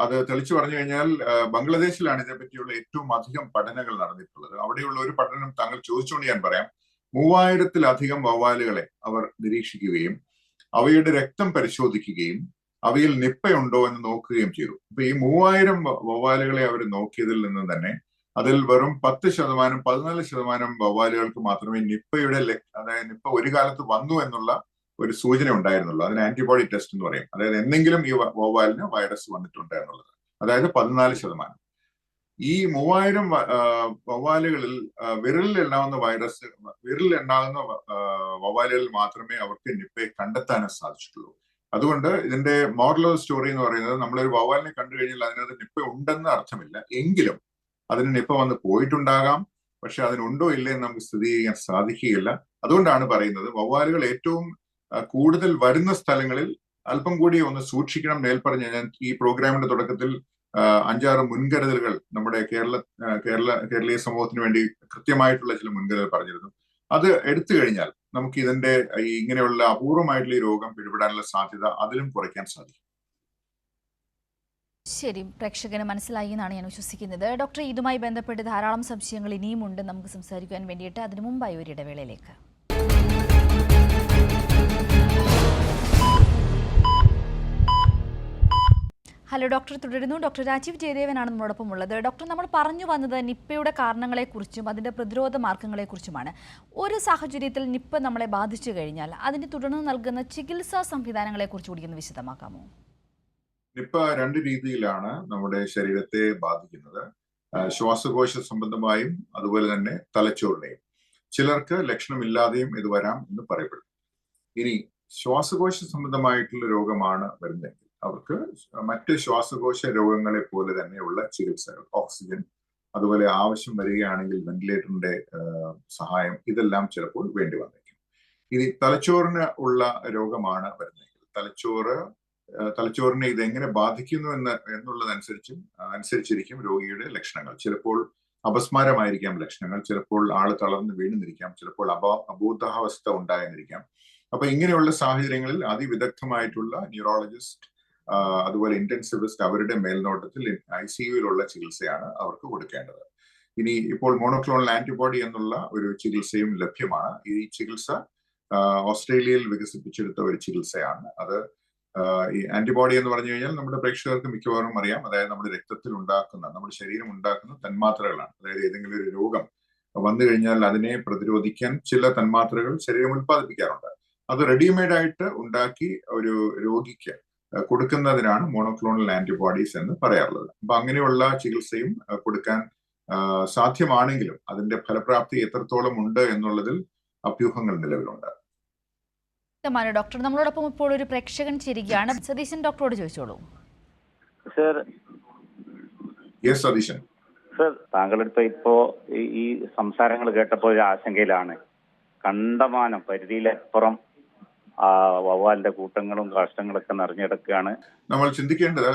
അത് തെളിച്ചു പറഞ്ഞു കഴിഞ്ഞാൽ ബംഗ്ലാദേശിലാണ് ഇതിനെപ്പറ്റിയുള്ള ഏറ്റവും അധികം പഠനങ്ങൾ നടന്നിട്ടുള്ളത്. അവിടെയുള്ള ഒരു പഠനം താങ്കൾ ചോദിച്ചുകൊണ്ട് ഞാൻ പറയാം. 3000-ലധികം വവ്വാലുകളെ അവർ നിരീക്ഷിക്കുകയും അവയുടെ രക്തം പരിശോധിക്കുകയും അവയിൽ നിപ്പയുണ്ടോ എന്ന് നോക്കുകയും ചെയ്തു. അപ്പൊ ഈ 3000 വവ്വാലുകളെ അവർ നോക്കിയതിൽ നിന്ന് തന്നെ അതിൽ വെറും 10%, 14% വവ്വാലുകൾക്ക് മാത്രമേ അതായത് നിപ്പ ഒരു കാലത്ത് വന്നു എന്നുള്ള ഒരു സൂചന ഉണ്ടായിരുന്നുള്ളൂ. അതിന് ആന്റിബോഡി ടെസ്റ്റ് എന്ന് പറയും. അതായത് എന്തെങ്കിലും ഈ വവ്വാലിന് വൈറസ് വന്നിട്ടുണ്ട് എന്നുള്ളത്. അതായത് 14%. ഈ 3000 വവ്വാലുകളിൽ വിരലിലെണ്ണാവുന്ന വവ്വാലുകളിൽ മാത്രമേ അവർക്ക് നിപ്പയെ കണ്ടെത്താനും സാധിച്ചിട്ടുള്ളൂ. അതുകൊണ്ട് ഇതിന്റെ മോറൽ ഓഫ് സ്റ്റോറി എന്ന് പറയുന്നത്, നമ്മളൊരു വവ്വാലിനെ കണ്ടു കഴിഞ്ഞാൽ അതിനകത്ത് നിപ്പ ഉണ്ടെന്ന് അർത്ഥമില്ല. എങ്കിലും അതിന് നിപ്പ വന്ന് പോയിട്ടുണ്ടാകാം, പക്ഷെ അതിനുണ്ടോ ഇല്ലേ എന്ന് നമുക്ക് സ്ഥിരീകരിക്കാൻ സാധിക്കുകയില്ല. അതുകൊണ്ടാണ് പറയുന്നത് വവ്വാലുകൾ ഏറ്റവും കൂടുതൽ വരുന്ന സ്ഥലങ്ങളിൽ അല്പം കൂടി ഒന്ന് സൂക്ഷിക്കണം. മേൽപ്പറഞ്ഞ ഞാൻ ഈ പ്രോഗ്രാമിന്റെ തുടക്കത്തിൽ 5-6 മുൻകരുതലുകൾ നമ്മുടെ കേരളീയ സമൂഹത്തിന് വേണ്ടി കൃത്യമായിട്ടുള്ള ചില മുൻകരുതൽ പറഞ്ഞിരുന്നു. അത് എടുത്തു കഴിഞ്ഞാൽ നമുക്ക് ഇതിന്റെ ഇങ്ങനെയുള്ള അപൂർവമായിട്ടുള്ള ഈ രോഗം പിടിപെടാനുള്ള സാധ്യത അതിലും കുറയ്ക്കാൻ സാധിക്കും. ശരി, പ്രേക്ഷകന് മനസ്സിലായി എന്നാണ് ഞാൻ വിശ്വസിക്കുന്നത്. ഡോക്ടർ, ഇതുമായി ബന്ധപ്പെട്ട് ധാരാളം സംശയങ്ങൾ ഇനിയും ഉണ്ട് നമുക്ക് സംസാരിക്കാൻ വേണ്ടിയിട്ട്. അതിനു മുമ്പായി ഒരു ഇടവേളയിലേക്ക്. ഹലോ ഡോക്ടർ തുടരുന്നു. ഡോക്ടർ രാജീവ് ജയദേവനാണ് നമ്മളോടൊപ്പം ഉള്ളത്. ഡോക്ടർ, നമ്മൾ പറഞ്ഞു വന്നത് നിപ്പയുടെ കാരണങ്ങളെക്കുറിച്ചും അതിൻ്റെ പ്രതിരോധ മാർഗങ്ങളെക്കുറിച്ചുമാണ്. ഒരു സാഹചര്യത്തിൽ നിപ്പ നമ്മളെ ബാധിച്ചു കഴിഞ്ഞാൽ അതിന് തുടർന്ന് നൽകുന്ന ചികിത്സാ സംവിധാനങ്ങളെക്കുറിച്ച് കൂടി ഒന്ന് വിശദമാക്കാമോ? നിപ്പ രണ്ട് രീതിയിലാണ് നമ്മുടെ ശരീരത്തെ ബാധിക്കുന്നത്. ശ്വാസകോശ സംബന്ധമായും അതുപോലെ തന്നെ തലച്ചോറിനെയും. ചിലർക്ക് ലക്ഷണമില്ലാതെയും ഇത് വരാം എന്ന് പറയപ്പെടും. ഇനി ശ്വാസകോശ സംബന്ധമായിട്ടുള്ള രോഗമാണ് വരുന്നതെങ്കിൽ അവർക്ക് മറ്റ് ശ്വാസകോശ രോഗങ്ങളെ പോലെ തന്നെയുള്ള ചികിത്സകൾ, ഓക്സിജൻ, അതുപോലെ ആവശ്യം വരികയാണെങ്കിൽ വെന്റിലേറ്ററിന്റെ സഹായം, ഇതെല്ലാം ചിലപ്പോൾ വേണ്ടി വന്നേക്കും. ഇനി തലച്ചോറിന് ഉള്ള രോഗമാണ് വരുന്നതെങ്കിൽ തലച്ചോറിനെ ഇത് എങ്ങനെ ബാധിക്കുന്നു അനുസരിച്ചിരിക്കും രോഗിയുടെ ലക്ഷണങ്ങൾ. ചിലപ്പോൾ അപസ്മാരമായിരിക്കാം ലക്ഷണങ്ങൾ, ചിലപ്പോൾ ആള് തളർന്ന് വീഴുന്നിരിക്കാം, ചിലപ്പോൾ അബോധാവസ്ഥ ഉണ്ടായെന്നിരിക്കാം. അപ്പൊ ഇങ്ങനെയുള്ള സാഹചര്യങ്ങളിൽ അതിവിദഗ്ധമായിട്ടുള്ള ന്യൂറോളജിസ്റ്റ്, അതുപോലെ ഇന്റൻസിവിസ്റ്റ്, അവരുടെ മേൽനോട്ടത്തിൽ ICUവിലുള്ള ചികിത്സയാണ് അവർക്ക് കൊടുക്കേണ്ടത്. ഇനി ഇപ്പോൾ മോണോക്ലോണൽ ആന്റിബോഡി എന്നുള്ള ഒരു ചികിത്സയും ലഭ്യമാണ്. ഈ ചികിത്സ ഓസ്ട്രേലിയയിൽ വികസിപ്പിച്ചെടുത്ത ഒരു ചികിത്സയാണ്. അത് ഈ ആന്റിബോഡി എന്ന് പറഞ്ഞു കഴിഞ്ഞാൽ നമ്മുടെ പ്രേക്ഷകർക്ക് മിക്കവാറും അറിയാം. അതായത് നമ്മുടെ രക്തത്തിൽ ഉണ്ടാക്കുന്ന, നമ്മുടെ ശരീരം ഉണ്ടാക്കുന്ന തന്മാത്രകളാണ്. അതായത് ഏതെങ്കിലും ഒരു രോഗം വന്നു കഴിഞ്ഞാൽ അതിനെ പ്രതിരോധിക്കാൻ ചില തന്മാത്രകൾ ശരീരം ഉൽപ്പാദിപ്പിക്കാറുണ്ട്. അത് റെഡിമെയ്ഡ് ആയിട്ട് ഉണ്ടാക്കി ഒരു രോഗിക്ക് കൊടുക്കുന്നതിനാണ് മോണോക്ലോണൽ ആന്റിബോഡീസ് എന്ന് പറയാറുള്ളത്. അപ്പൊ അങ്ങനെയുള്ള ചികിത്സയും കൊടുക്കാൻ സാധ്യമാണെങ്കിലും അതിന്റെ ഫലപ്രാപ്തി എത്രത്തോളം ഉണ്ട് എന്നുള്ളതിൽ അഭ്യൂഹങ്ങൾ നിലവിലുണ്ട്. ഡോക്ടർ, നമ്മളോടൊപ്പം ഇപ്പോൾ ഒരു പ്രേക്ഷകൻ ചേരുകയാണ്. സതീശൻ ഡോക്ടറോട് ചോദിച്ചോളൂ. Sir, yes Satheesan. സർ, താങ്കളുടെ ഇപ്പോ ഈ സംസാരങ്ങൾ കേട്ടപ്പോൾ ഒരു ആശങ്കയിലാണ്. കണ്ടമാനം പരിധിയിലപ്പുറം വവ്വാലിന്റെ കൂട്ടങ്ങളും കാഷ്ടങ്ങളൊക്കെ നിറഞ്ഞെടുക്കുകയാണ്. നമ്മൾ ചിന്തിക്കേണ്ടത്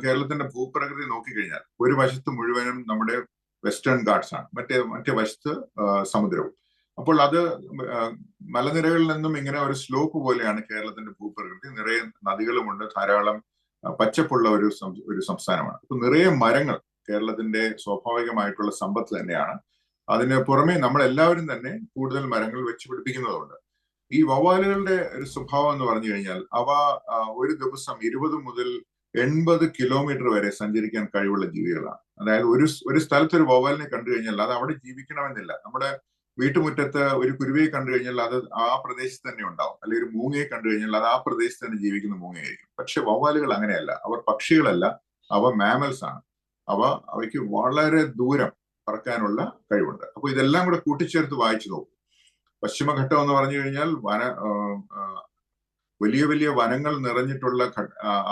കേരളത്തിന്റെ ഭൂപ്രകൃതി നോക്കിക്കഴിഞ്ഞാൽ ഒരു വശത്ത് മുഴുവനും നമ്മുടെ വെസ്റ്റേൺ ഗാട്സ് ആണ്, മറ്റേ വശത്ത് സമുദ്രവും. അപ്പോൾ അത് മലനിരകളിൽ നിന്നും ഇങ്ങനെ ഒരു സ്ലോപ്പ് പോലെയാണ് കേരളത്തിന്റെ ഭൂപ്രകൃതി. നിറയെ നദികളുമുണ്ട്, ധാരാളം പച്ചപ്പുള്ള ഒരു സംസ്ഥാനമാണ്. അപ്പൊ നിറയെ മരങ്ങൾ കേരളത്തിന്റെ സ്വാഭാവികമായിട്ടുള്ള സമ്പത്ത് തന്നെയാണ്. അതിന് പുറമെ നമ്മളെല്ലാവരും തന്നെ കൂടുതൽ മരങ്ങൾ വെച്ച് പിടിപ്പിക്കുന്നതുകൊണ്ട് ഈ വവ്വാലുകളുടെ ഒരു സ്വഭാവം എന്ന് പറഞ്ഞു കഴിഞ്ഞാൽ അവ ഒരു ദിവസം 20 മുതൽ 80 കിലോമീറ്റർ വരെ സഞ്ചരിക്കാൻ കഴിവുള്ള ജീവികളാണ്. അതായത് ഒരു സ്ഥലത്ത് ഒരു വവ്വാലിനെ കണ്ടു കഴിഞ്ഞാൽ അത് അവിടെ ജീവിക്കണമെന്നില്ല. നമ്മുടെ വീട്ടുമുറ്റത്ത് ഒരു കുരുവിയെ കണ്ടു കഴിഞ്ഞാൽ അത് ആ പ്രദേശത്ത് തന്നെ ഉണ്ടാവും. അല്ലെങ്കിൽ ഒരു മൂങ്ങയെ കണ്ടു കഴിഞ്ഞാൽ അത് ആ പ്രദേശത്ത് തന്നെ ജീവിക്കുന്ന മൂങ്ങയായിരിക്കും. പക്ഷെ വവ്വാലുകൾ അങ്ങനെയല്ല. അവർ പക്ഷികളല്ല, അവ മാമൽസ് ആണ്. അവയ്ക്ക് വളരെ ദൂരം പറക്കാനുള്ള കഴിവുണ്ട്. അപ്പൊ ഇതെല്ലാം കൂടെ കൂട്ടിച്ചേർത്ത് വായിച്ചു നോക്കും. പശ്ചിമഘട്ടം എന്ന് പറഞ്ഞു കഴിഞ്ഞാൽ വലിയ വലിയ വനങ്ങൾ നിറഞ്ഞിട്ടുള്ള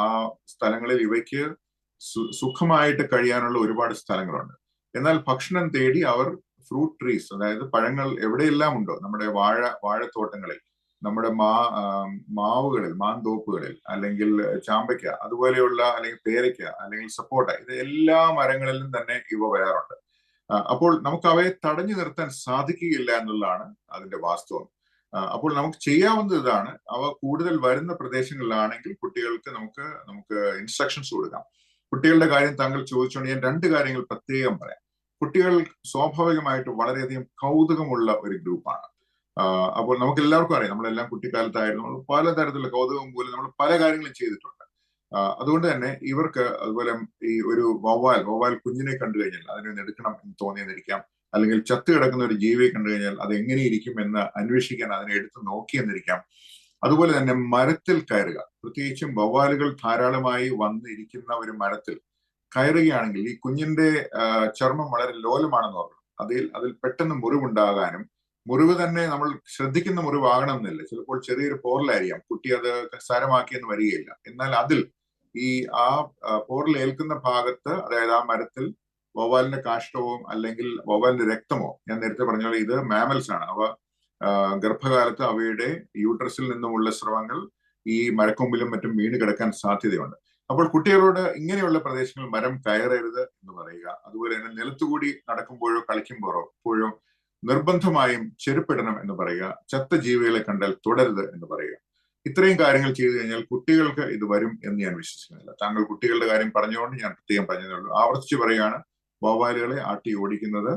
ആ സ്ഥലങ്ങളിൽ ഇവയ്ക്ക് സുഖമായിട്ട് കഴിയാനുള്ള ഒരുപാട് സ്ഥലങ്ങളുണ്ട്. എന്നാൽ ഭക്ഷണം തേടി അവർ ഫ്രൂട്ട് ട്രീസ്, അതായത് പഴങ്ങൾ എവിടെയെല്ലാം ഉണ്ടോ, നമ്മുടെ വാഴത്തോട്ടങ്ങളിൽ, നമ്മുടെ മാവുകളിൽ, മാന്തോപ്പുകളിൽ, അല്ലെങ്കിൽ ചാമ്പയ്ക്ക, അതുപോലെയുള്ള, അല്ലെങ്കിൽ പേരയ്ക്ക, അല്ലെങ്കിൽ സപ്പോട്ട, ഇത് എല്ലാ മരങ്ങളിലും തന്നെ ഇവ വരാറുണ്ട്. അപ്പോൾ നമുക്ക് അവയെ തടഞ്ഞു നിർത്താൻ സാധിക്കുകയില്ല എന്നുള്ളതാണ് അതിന്റെ വാസ്തവം. അപ്പോൾ നമുക്ക് ചെയ്യാവുന്നത് ഇതാണ്. അവ കൂടുതൽ വരുന്ന പ്രദേശങ്ങളിലാണെങ്കിൽ കുട്ടികൾക്ക് നമുക്ക് ഇൻസ്ട്രക്ഷൻസ് കൊടുക്കാം. കുട്ടികളുടെ കാര്യം താങ്കൾ ചോദിച്ചുകൊണ്ട് ഞാൻ 2 കാര്യങ്ങൾ പ്രത്യേകം പറയാം. കുട്ടികൾ സ്വാഭാവികമായിട്ട് വളരെയധികം കൗതുകമുള്ള ഒരു ഗ്രൂപ്പാണ്. അപ്പോൾ നമുക്ക് എല്ലാവർക്കും അറിയാം, നമ്മളെല്ലാം കുട്ടിക്കാലത്തായിരുന്നു, നമ്മൾ പലതരത്തിലുള്ള കൗതുകം മൂലം നമ്മൾ പല കാര്യങ്ങളും ചെയ്തിട്ടുണ്ട്. അതുകൊണ്ട് തന്നെ ഇവർക്ക് അതുപോലെ ഈ ഒരു വവ്വാൽ കുഞ്ഞിനെ കണ്ടു കഴിഞ്ഞാൽ അതിനെ എടുക്കണം എന്ന് തോന്നിയെന്നിരിക്കാം, അല്ലെങ്കിൽ ചത്തു കിടക്കുന്ന ഒരു ജീവിയെ കണ്ടു കഴിഞ്ഞാൽ അത് എങ്ങനെയിരിക്കും എന്ന് അന്വേഷിക്കാൻ അതിനെ എടുത്ത് നോക്കിയെന്നിരിക്കാം. അതുപോലെ തന്നെ മരത്തിൽ കയറുക, പ്രത്യേകിച്ചും വവ്വാലുകൾ ധാരാളമായി വന്നിരിക്കുന്ന ഒരു മരത്തിൽ കയറുകയാണെങ്കിൽ ഈ കുഞ്ഞിന്റെ ചർമ്മം വളരെ ലോലമാണെന്ന് പറഞ്ഞു. അതിൽ പെട്ടെന്ന് മുറിവുണ്ടാകാനും, മുറിവ് തന്നെ നമ്മൾ ശ്രദ്ധിക്കുന്ന മുറിവാകണം എന്നില്ല. ചിലപ്പോൾ ചെറിയൊരു പോറലായിരിക്കാം, കുട്ടി അത് സാരമാക്കിയെന്ന് വരികയില്ല. എന്നാൽ അതിൽ ആ പോറൽ ഏൽക്കുന്ന ഭാഗത്ത്, അതായത് ആ മരത്തിൽ വവ്വാലിന്റെ കാഷ്ടവും അല്ലെങ്കിൽ വവ്വാലിന്റെ രക്തമോ, ഞാൻ നേരത്തെ പറഞ്ഞ പോലെ ഇത് മാമൽസ് ആണ്, അവ ഗർഭകാലത്ത് അവയുടെ യൂട്രസിൽ നിന്നുമുള്ള സ്രവങ്ങൾ ഈ മരക്കൊമ്പിലും മറ്റും വീണ് കിടക്കാൻ സാധ്യതയുണ്ട്. അപ്പോൾ കുട്ടികളോട് ഇങ്ങനെയുള്ള പ്രദേശങ്ങളിൽ മരം കയറരുത് എന്ന് പറയുക. അതുപോലെ തന്നെ നിലത്തുകൂടി നടക്കുമ്പോഴോ കളിക്കുമ്പോഴോ നിർബന്ധമായും ചെരുപ്പിടണം എന്ന് പറയുക. ചത്ത ജീവികളെ കണ്ടാൽ തുടരുത് എന്ന് പറയുക. ഇത്രയും കാര്യങ്ങൾ ചെയ്തു കഴിഞ്ഞാൽ കുട്ടികൾക്ക് ഇത് വരും എന്ന് ഞാൻ വിശ്വസിക്കുന്നില്ല. താങ്കൾ കുട്ടികളുടെ കാര്യം പറഞ്ഞുകൊണ്ട് ഞാൻ പ്രത്യേകം പറഞ്ഞതേ ഉള്ളൂ. ആവർത്തിച്ച് പറയുകയാണ്, വവ്വാലുകളെ ആട്ടി ഓടിക്കുന്നത്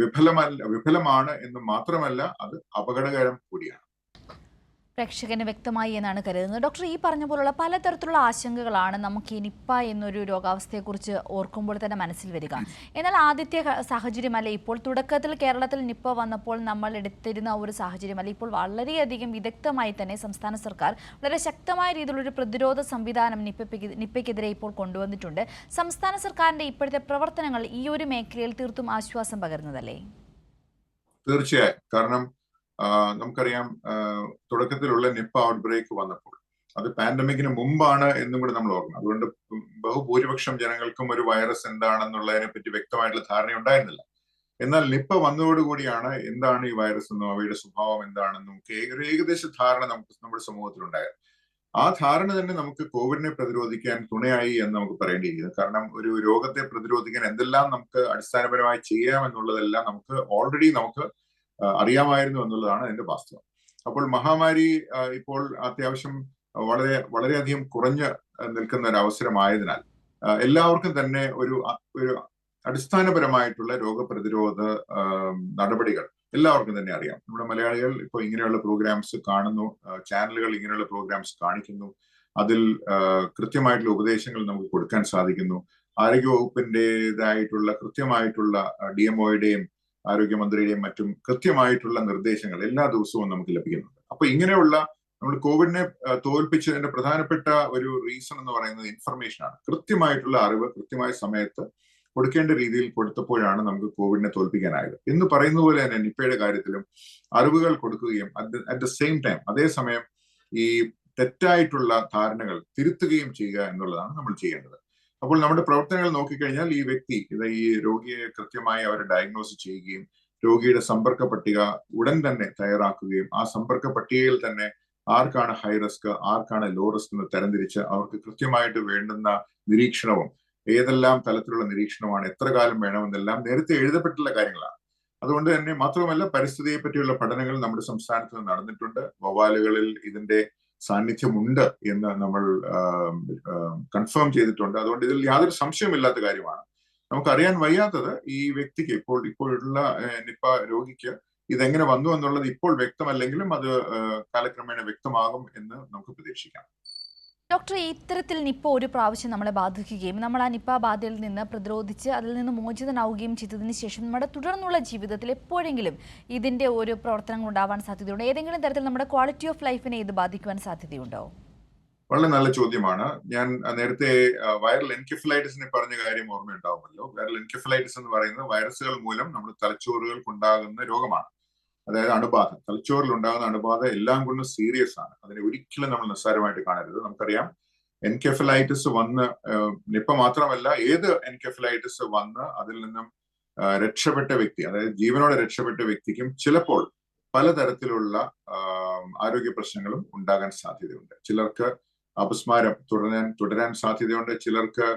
വിഫലമാണ് എന്ന് മാത്രമല്ല അത് അപകടകരം കൂടിയാണ്. പ്രേക്ഷകന് വ്യക്തമായി എന്നാണ് കരുതുന്നത്. ഡോക്ടർ, ഈ പറഞ്ഞ പോലുള്ള പലതരത്തിലുള്ള ആശങ്കകളാണ് നമുക്ക് ഈ നിപ്പ എന്നൊരു രോഗാവസ്ഥയെക്കുറിച്ച് ഓർക്കുമ്പോൾ തന്നെ മനസ്സിൽ വരിക. എന്നാൽ ആദ്യത്തെ സാഹചര്യമല്ല ഇപ്പോൾ. തുടക്കത്തിൽ കേരളത്തിൽ നിപ്പ വന്നപ്പോൾ നമ്മൾ എടുത്തിരുന്ന ഒരു സാഹചര്യമല്ല. ഇപ്പോൾ വളരെയധികം വിദഗ്ധമായി തന്നെ സംസ്ഥാന സർക്കാർ വളരെ ശക്തമായ രീതിയിലൊരു പ്രതിരോധ സംവിധാനം നിപ്പയ്ക്കെതിരെ ഇപ്പോൾ കൊണ്ടുവന്നിട്ടുണ്ട്. സംസ്ഥാന സർക്കാരിന്റെ ഇപ്പോഴത്തെ പ്രവർത്തനങ്ങൾ ഈ ഒരു മേഖലയിൽ തീർത്തും ആശ്വാസം പകരുന്നതല്ലേ? തീർച്ചയായും. കാരണം നമുക്കറിയാം, തുടക്കത്തിലുള്ള നിപ്പ ഔട്ട്ബ്രേക്ക് വന്നപ്പോൾ അത് പാൻഡമിക്കിന് മുമ്പാണ് എന്നും കൂടി നമ്മൾ ഓർക്കണം. അതുകൊണ്ട് ബഹുഭൂരിപക്ഷം ജനങ്ങൾക്കും ഒരു വൈറസ് എന്താണെന്നുള്ളതിനെ പറ്റി വ്യക്തമായിട്ടുള്ള ധാരണ ഉണ്ടായിരുന്നില്ല. എന്നാൽ നിപ്പ വന്നതോടുകൂടിയാണ് എന്താണ് ഈ വൈറസ് എന്നും അവയുടെ സ്വഭാവം എന്താണെന്നും ഏകദേശ ധാരണ നമുക്ക് നമ്മുടെ സമൂഹത്തിലുണ്ടായത്. ആ ധാരണ തന്നെ നമുക്ക് കോവിഡിനെ പ്രതിരോധിക്കാൻ തുണയായി എന്ന് നമുക്ക് പറയേണ്ടിയിരിക്കുന്നു. കാരണം ഒരു രോഗത്തെ പ്രതിരോധിക്കാൻ എന്തെല്ലാം നമുക്ക് അടിസ്ഥാനപരമായി ചെയ്യാം എന്നുള്ളതെല്ലാം നമുക്ക് അറിയാമായിരുന്നു എന്നുള്ളതാണ് അതിന്റെ വാസ്തവം. അപ്പോൾ മഹാമാരി ഇപ്പോൾ അത്യാവശ്യം വളരെയധികം കുറഞ്ഞ് നിൽക്കുന്ന ഒരു അവസരമായതിനാൽ എല്ലാവർക്കും തന്നെ ഒരു അടിസ്ഥാനപരമായിട്ടുള്ള രോഗപ്രതിരോധ നടപടികൾ എല്ലാവർക്കും തന്നെ അറിയാം. നമ്മുടെ മലയാളികൾ ഇപ്പോൾ ഇങ്ങനെയുള്ള പ്രോഗ്രാംസ് കാണുന്നു, ചാനലുകൾ ഇങ്ങനെയുള്ള പ്രോഗ്രാംസ് കാണിക്കുന്നു. അതിൽ കൃത്യമായിട്ടുള്ള ഉപദേശങ്ങൾ നമുക്ക് കൊടുക്കാൻ സാധിക്കുന്നു. ആരോഗ്യവകുപ്പിന്റേതായിട്ടുള്ള കൃത്യമായിട്ടുള്ള DMOയുടെയും ആരോഗ്യമന്ത്രിയുടെയും മറ്റും കൃത്യമായിട്ടുള്ള നിർദ്ദേശങ്ങൾ എല്ലാ ദിവസവും നമുക്ക് ലഭിക്കുന്നുണ്ട്. അപ്പൊ ഇങ്ങനെയുള്ള നമ്മൾ കോവിഡിനെ തോൽപ്പിച്ചതിന്റെ പ്രധാനപ്പെട്ട ഒരു റീസൺ എന്ന് പറയുന്നത് ഇൻഫർമേഷനാണ്. കൃത്യമായിട്ടുള്ള അറിവ് കൃത്യമായ സമയത്ത് കൊടുക്കേണ്ട രീതിയിൽ കൊടുത്തപ്പോഴാണ് നമുക്ക് കോവിഡിനെ തോൽപ്പിക്കാനായത്. എന്ന് പറയുന്ന പോലെ തന്നെ നിപ്പയുടെ കാര്യത്തിലും അറിവുകൾ കൊടുക്കുകയും അറ്റ് ദ സെയിം ടൈം അതേസമയം ഈ തെറ്റായിട്ടുള്ള ധാരണകൾ തിരുത്തുകയും ചെയ്യുക എന്നുള്ളതാണ് നമ്മൾ ചെയ്യേണ്ടത്. അപ്പോൾ നമ്മുടെ പ്രവർത്തനങ്ങൾ നോക്കിക്കഴിഞ്ഞാൽ ഈ രോഗിയെ കൃത്യമായി അവരെ ഡയഗ്നോസ് ചെയ്യുകയും രോഗിയുടെ സമ്പർക്ക പട്ടിക ഉടൻ തന്നെ തയ്യാറാക്കുകയും ആ സമ്പർക്ക പട്ടികയിൽ തന്നെ ആർക്കാണ് ഹൈ റിസ്ക് ആർക്കാണ് ലോ റിസ്ക് എന്ന് തരംതിരിച്ച് അവർക്ക് കൃത്യമായിട്ട് വേണ്ടുന്ന നിരീക്ഷണവും ഏതെല്ലാം തലത്തിലുള്ള നിരീക്ഷണമാണ് എത്ര കാലം വേണമെന്നെല്ലാം നേരത്തെ എഴുതപ്പെട്ടുള്ള കാര്യങ്ങളാണ്. അതുകൊണ്ട് തന്നെ മാത്രമല്ല പരിസ്ഥിതിയെ പറ്റിയുള്ള പഠനങ്ങൾ നമ്മുടെ സംസ്ഥാനത്ത് നടന്നിട്ടുണ്ട്. വവ്വാലുകളിൽ ഇതിന്റെ സാന്നിധ്യമുണ്ട് എന്ന് നമ്മൾ കൺഫേം ചെയ്തിട്ടുണ്ട്. അതുകൊണ്ട് ഇതിൽ യാതൊരു സംശയമില്ലാത്ത കാര്യമാണ്. നമുക്കറിയാൻ വയ്യാത്തത് ഈ വ്യക്തിക്ക് ഇപ്പോഴുള്ള നിപ്പ രോഗിക്ക് ഇതെങ്ങനെ വന്നു എന്നുള്ളത് ഇപ്പോൾ വ്യക്തമല്ലെങ്കിലും അത് കാലക്രമേണ വ്യക്തമാകും എന്ന് നമുക്ക് പ്രതീക്ഷിക്കാം. ഡോക്ടർ, ഇത്തരത്തിൽ നിപ്പ ഒരു പ്രാവശ്യം നമ്മളെ ബാധിക്കുകയും നമ്മൾ ആ നിപ്പ ബാധയിൽ നിന്ന് പ്രതിരോധിച്ച് അതിൽ നിന്ന് മോചിതനാവുകയും ചെയ്തതിന് ശേഷം നമ്മുടെ തുടർന്നുള്ള ജീവിതത്തിൽ എപ്പോഴെങ്കിലും ഇതിന്റെ ഒരു പ്രവർത്തനങ്ങൾ ഉണ്ടാവാൻ സാധ്യതയുണ്ടോ? ഏതെങ്കിലും തരത്തിൽ നമ്മുടെ ക്വാളിറ്റി ഓഫ് ലൈഫിനെ ഇത് ബാധിക്കുവാൻ സാധ്യതയുണ്ടോ? വളരെ നല്ല ചോദ്യമാണ്. ഞാൻ നേരത്തെ വൈറൽ എൻകെഫലൈറ്റിസിനെ പറഞ്ഞ കാര്യം ഓർമ്മയുണ്ടാവുമല്ലോ. വൈറൽ എൻകെഫലൈറ്റിസ് എന്ന് പറയുന്നത് വൈറസുകൾ മൂലം നമ്മുടെ തലച്ചോറുകൾക്കുണ്ടാകുന്ന രോഗമാണ്. അതായത് അണുബാധ, തലച്ചോറിൽ ഉണ്ടാകുന്ന അണുബാധ എല്ലാം കൊണ്ടും സീരിയസ് ആണ്. അതിനെ ഒരിക്കലും നമ്മൾ നിസ്സാരമായിട്ട് കാണരുത്. നമുക്കറിയാം എൻകെഫലൈറ്റിസ് വന്ന് നിപ്പ മാത്രമല്ല ഏത് എൻകെഫലൈറ്റിസ് വന്ന് അതിൽ നിന്നും രക്ഷപ്പെട്ട വ്യക്തി, അതായത് ജീവനോടെ രക്ഷപ്പെട്ട വ്യക്തിക്കും ചിലപ്പോൾ പലതരത്തിലുള്ള ആരോഗ്യ പ്രശ്നങ്ങളും ഉണ്ടാകാൻ സാധ്യതയുണ്ട്. ചിലർക്ക് അപസ്മാരം തുടരാൻ സാധ്യതയുണ്ട്. ചിലർക്ക്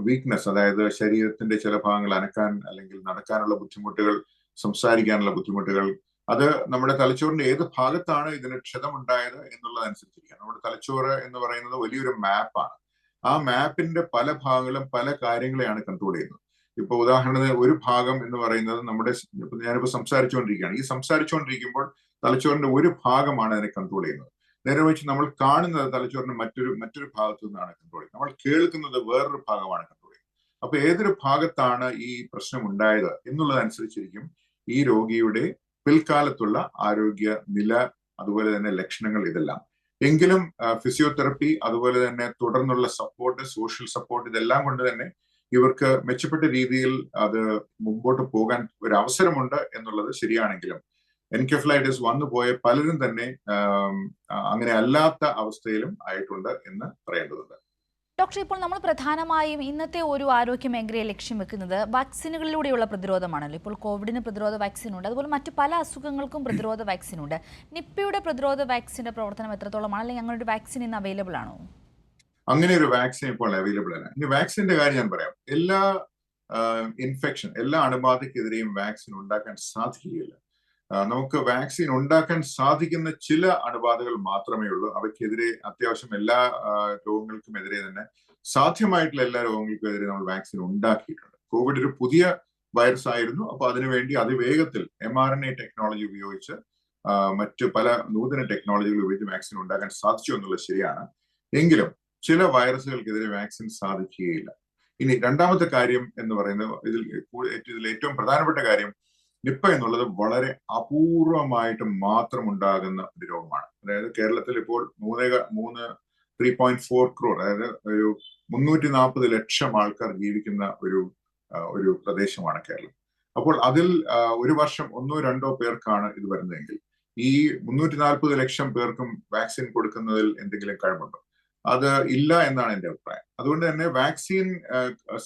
വീക്ക്നെസ്, അതായത് ശരീരത്തിന്റെ ചില ഭാഗങ്ങൾ അനക്കാൻ അല്ലെങ്കിൽ നടക്കാനുള്ള ബുദ്ധിമുട്ടുകൾ, സംസാരിക്കാനുള്ള ബുദ്ധിമുട്ടുകൾ, അത് നമ്മുടെ തലച്ചോറിന്റെ ഏത് ഭാഗത്താണ് ഇതിന് ക്ഷതമുണ്ടായത് എന്നുള്ളതനുസരിച്ചിരിക്കും. നമ്മുടെ തലച്ചോറ് എന്ന് പറയുന്നത് വലിയൊരു മാപ്പാണ്. ആ മാപ്പിന്റെ പല ഭാഗങ്ങളും പല കാര്യങ്ങളെയാണ് കൺട്രോൾ ചെയ്യുന്നത്. ഇപ്പൊ ഉദാഹരണത്തിന് ഒരു ഭാഗം എന്ന് പറയുന്നത് ഞാനിപ്പോ സംസാരിച്ചുകൊണ്ടിരിക്കുകയാണ്. ഈ സംസാരിച്ചുകൊണ്ടിരിക്കുമ്പോൾ തലച്ചോറിന്റെ ഒരു ഭാഗമാണ് അതിനെ കൺട്രോൾ ചെയ്യുന്നത്. നേരെ വെച്ച് നമ്മൾ കാണുന്നത് തലച്ചോറിന്റെ മറ്റൊരു ഭാഗത്തു നിന്നാണ് കൺട്രോൾ ചെയ്യുന്നത്. നമ്മൾ കേൾക്കുന്നത് വേറൊരു ഭാഗമാണ് കൺട്രോൾ ചെയ്യുന്നത്. അപ്പൊ ഏതൊരു ഭാഗത്താണ് ഈ പ്രശ്നം ഉണ്ടായത് എന്നുള്ളതനുസരിച്ചിരിക്കും ഈ രോഗിയുടെ പിൽക്കാലത്തുള്ള ആരോഗ്യ നില, അതുപോലെ തന്നെ ലക്ഷണങ്ങൾ ഇതെല്ലാം. എങ്കിലും ഫിസിയോതെറപ്പി, അതുപോലെ തന്നെ തുടർന്നുള്ള സപ്പോർട്ട്, സോഷ്യൽ സപ്പോർട്ട്, ഇതെല്ലാം കൊണ്ട് തന്നെ ഇവർക്ക് മെച്ചപ്പെട്ട രീതിയിൽ അത് മുമ്പോട്ട് പോകാൻ ഒരു അവസരമുണ്ട് എന്നുള്ളത് ശരിയാണെങ്കിലും എൻകെഫലൈറ്റിസ് വന്നുപോയ പലരും തന്നെ അങ്ങനെ അല്ലാത്ത അവസ്ഥയിലും ആയിട്ടുണ്ട് എന്ന് പറയേണ്ടതുണ്ട്. ഡോക്ടർ, ഇപ്പോൾ നമ്മൾ പ്രധാനമായും ഇന്നത്തെ ഒരു ആരോഗ്യ മേഖലയെ ലക്ഷ്യം വെക്കുന്നത് വാക്സിനുകളിലൂടെയുള്ള പ്രതിരോധമാണല്ലോ. ഇപ്പോൾ കോവിഡിന് പ്രതിരോധ വാക്സിനുണ്ട്, അതുപോലെ മറ്റു പല അസുഖങ്ങൾക്കും പ്രതിരോധ വാക്സിനുണ്ട്. നിപ്പയുടെ പ്രതിരോധ വാക്സിന്റെ പ്രവർത്തനം എത്രത്തോളമാണ്, അല്ലെങ്കിൽ അങ്ങനെ ഒരു വാക്സിൻ ഇന്ന് അവൈലബിൾ ആണോ? അങ്ങനെ ഒരു വാക്സിൻ ഇപ്പോൾ അവൈലബിൾ അല്ല. ഇനി വാക്സിന്റെ കാര്യം ഞാൻ പറയാം. എല്ലാ എല്ലാ അണുബാധയ്ക്കെതിരെയും വാക്സിൻ ഉണ്ടാക്കാൻ സാധിക്കുകയില്ല. നമുക്ക് വാക്സിൻ ഉണ്ടാക്കാൻ സാധിക്കുന്ന ചില അണുബാധകൾ മാത്രമേ ഉള്ളൂ. അവയ്ക്കെതിരെ അത്യാവശ്യം എല്ലാ രോഗങ്ങൾക്കും എതിരെ തന്നെ സാധ്യമായിട്ടുള്ള എല്ലാ രോഗങ്ങൾക്കും എതിരെ നമ്മൾ വാക്സിൻ ഉണ്ടാക്കിയിട്ടുണ്ട്. കോവിഡ് ഒരു പുതിയ വൈറസ് ആയിരുന്നു. അപ്പൊ അതിനുവേണ്ടി അതിവേഗത്തിൽ mRNA ടെക്നോളജി ഉപയോഗിച്ച് മറ്റ് പല നൂതന ടെക്നോളജികൾ ഉപയോഗിച്ച് വാക്സിൻ ഉണ്ടാക്കാൻ സാധിച്ചു എന്നുള്ളത് ശരിയാണ്. എങ്കിലും ചില വൈറസുകൾക്കെതിരെ വാക്സിൻ സാധിക്കുകയില്ല. ഇനി രണ്ടാമത്തെ കാര്യം എന്ന് പറയുന്നത് ഇതിൽ ഏറ്റവും പ്രധാനപ്പെട്ട കാര്യം, നിപ്പ എന്നുള്ളത് വളരെ അപൂർവമായിട്ട് മാത്രം ഉണ്ടാകുന്ന ഒരു രോഗമാണ്. അതായത് കേരളത്തിൽ ഇപ്പോൾ 3.4 crore, അതായത് ഒരു 340 ലക്ഷം ആൾക്കാർ ജീവിക്കുന്ന ഒരു പ്രദേശമാണ് കേരളം. അപ്പോൾ അതിൽ ഒരു വർഷം 1-2 പേർക്കാണ് ഇത് വരുന്നതെങ്കിൽ ഈ 340 ലക്ഷം പേർക്കും വാക്സിൻ കൊടുക്കുന്നതിൽ എന്തെങ്കിലും കഴിവുണ്ടോ? അത് ഇല്ല എന്നാണ് എന്റെ അഭിപ്രായം. അതുകൊണ്ട് തന്നെ വാക്സിൻ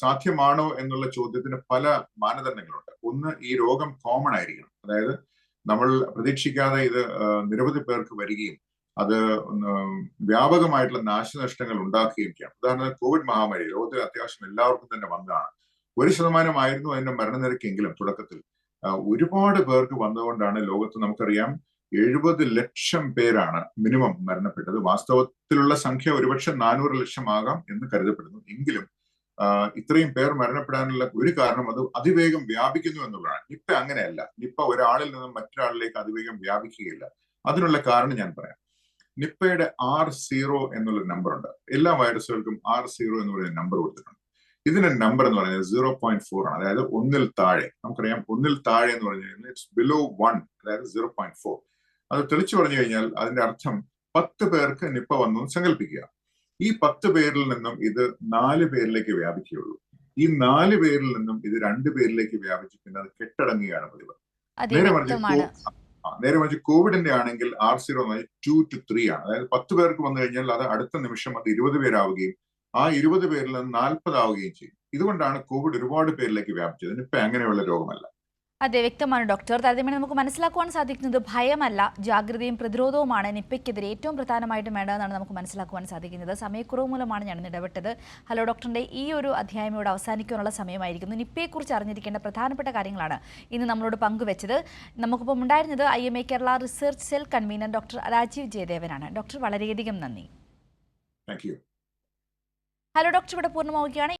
സാധ്യമാണോ എന്നുള്ള ചോദ്യത്തിന് പല മാനദണ്ഡങ്ങളുണ്ട്. ഒന്ന്, ഈ രോഗം കോമൺ ആയിരിക്കണം. അതായത് നമ്മൾ പ്രതീക്ഷിക്കാതെ ഇത് നിരവധി പേർക്ക് വരികയും അത് വ്യാപകമായിട്ടുള്ള നാശനഷ്ടങ്ങൾ ഉണ്ടാക്കുകയും ചെയ്യാം. ഉദാഹരണത്തിന് കോവിഡ് മഹാമാരി ലോകത്തിൽ അത്യാവശ്യം എല്ലാവർക്കും തന്നെ വന്നതാണ്. 1% ആയിരുന്നു അതിന്റെ മരണനിരക്കെങ്കിലും തുടക്കത്തിൽ. ഒരുപാട് പേർക്ക് വന്നതുകൊണ്ടാണ് ലോകത്ത് നമുക്കറിയാം 70 ലക്ഷം പേരാണ് മിനിമം മരണപ്പെട്ടത്. വാസ്തവത്തിലുള്ള സംഖ്യ ഒരുപക്ഷെ 400 ലക്ഷം ആകാം എന്ന് കരുതപ്പെടുന്നു. എങ്കിലും ഇത്രയും പേർ മരണപ്പെടാനുള്ള ഒരു കാരണം അത് അതിവേഗം വ്യാപിക്കുന്നു എന്നുള്ളതാണ്. നിപ്പ അങ്ങനെയല്ല. നിപ്പ ഒരാളിൽ നിന്നും മറ്റൊരാളിലേക്ക് അതിവേഗം വ്യാപിക്കുകയില്ല. അതിനുള്ള കാരണം ഞാൻ പറയാം. നിപ്പയുടെ R0 എന്നുള്ള നമ്പർ ഉണ്ട്. എല്ലാ വൈറസുകൾക്കും R0 എന്ന് പറയുന്ന നമ്പർ കൊടുത്തിട്ടുണ്ട്. ഇതിന്റെ നമ്പർ എന്ന് പറയുന്നത് 0.4 ആണ്. അതായത് 1-ൽ താഴെ. നമുക്കറിയാം 1-ൽ താഴെ എന്ന് പറഞ്ഞു കഴിഞ്ഞാൽ ഇറ്റ്സ് ബിലോ 1, അതായത് 0.4. അത് തെളിച്ചു പറഞ്ഞു കഴിഞ്ഞാൽ അതിന്റെ അർത്ഥം 10 പേർക്ക് നിപ്പ വന്നു സങ്കല്പിക്കുക. ഈ 10 പേരിൽ നിന്നും ഇത് 4 പേരിലേക്ക് വ്യാപിക്കുകയുള്ളൂ. ഈ 4 പേരിൽ നിന്നും ഇത് 2 പേരിലേക്ക് വ്യാപിച്ച് പിന്നെ അത് കെട്ടടങ്ങുകയാണ് പതിവ്. നേരെ മറിച്ച് കോവിഡിന്റെ ആണെങ്കിൽ R0 2 to 3 ആണ്. അതായത് 10 പേർക്ക് വന്നു കഴിഞ്ഞാൽ അത് അടുത്ത നിമിഷം അത് 20 പേരാവുകയും ആ 20 പേരിൽ നിന്ന് 40 ആവുകയും ചെയ്യും. ഇതുകൊണ്ടാണ് കോവിഡ് ഒരുപാട് പേരിലേക്ക് വ്യാപിച്ചത്. നിപ്പ അങ്ങനെയുള്ള രോഗമല്ല. അതെ, വ്യക്തമാണ് ഡോക്ടർ. താരതമ്യേന നമുക്ക് മനസ്സിലാക്കുവാൻ സാധിക്കുന്നത് ഭയമല്ല, ജാഗ്രതയും പ്രതിരോധവുമാണ് നിപ്പയ്ക്കെതിരെ ഏറ്റവും പ്രധാനമായിട്ടും വേണ്ടതെന്നാണ് നമുക്ക് മനസ്സിലാക്കുവാൻ സാധിക്കുന്നത്. സമയക്കുറവ് മൂലമാണ് ഞാൻ ഇടപെട്ടത്. ഹലോ ഡോക്ടറിന്റെ ഈ ഒരു അധ്യായം ഇവിടെ അവസാനിക്കാനുള്ള സമയമായിരിക്കുന്നു. നിപ്പയെക്കുറിച്ച് അറിഞ്ഞിരിക്കേണ്ട പ്രധാനപ്പെട്ട കാര്യങ്ങളാണ് ഇന്ന് നമ്മളോട് പങ്കുവെച്ചത്. നമുക്കിപ്പം ഉണ്ടായിരുന്നത് IMA Kerala research cell convener doctor Rajeev ജയദേവനാണ്. ഡോക്ടർ വളരെയധികം നന്ദി. Thank you. ഹലോ ഡോക്ടർ ഇവിടെ പൂർണ്ണമാവുകയാണ്.